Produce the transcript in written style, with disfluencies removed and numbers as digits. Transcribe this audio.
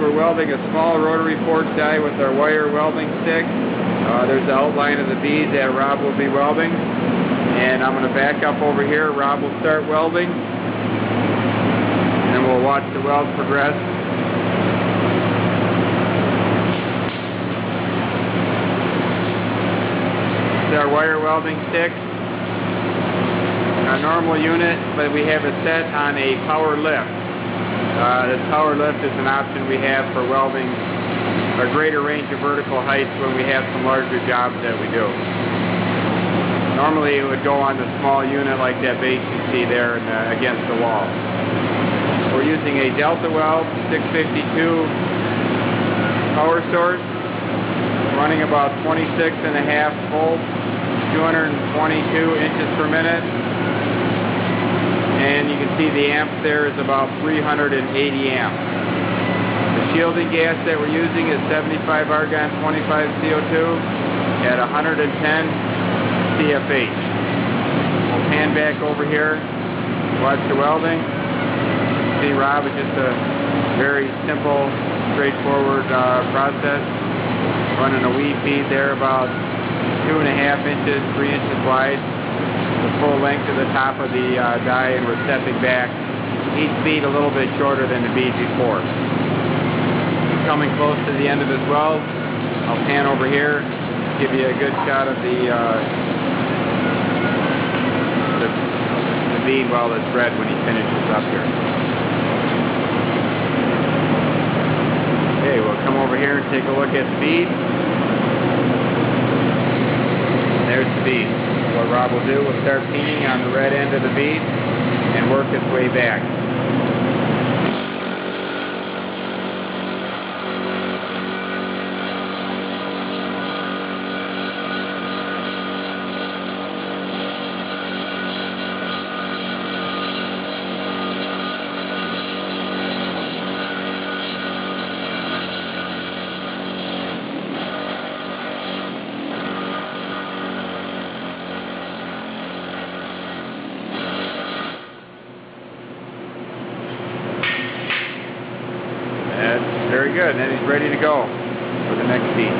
we're welding a small rotary forge die with our wire welding stick. There's the outline of the bead that Rob will be welding. And I'm going to back up over here. Rob will start welding. And then we'll watch the weld progress. This is our wire welding stick. A normal unit, but we have it set on a power lift. This power lift is an option we have for welding a greater range of vertical heights when we have some larger jobs that we do. Normally it would go on the small unit like that base you see there against the wall. We're using a Delta Weld 652 power source, running about 26.5 volts, 222 inches per minute. And you can see the amps there is about 380 amps. The shielding gas that we're using is 75 argon 25 CO2 at 110 CFH. We'll pan back over here, watch the welding. See, Rob, is just a very simple, straightforward process. Running a weed bead there about 2.5 inches, 3 inches wide. The full length to the top of the die, and we're stepping back each bead a little bit shorter than the bead before. Coming close to the end of his weld, I'll pan over here, give you a good shot of the bead weld that's red when he finishes up here. Okay, we'll come over here and take a look at the bead. There's the bead. What Rob will do, we'll start peening on the red end of the bead and work its way back. Very good, and then he's ready to go for the next bead.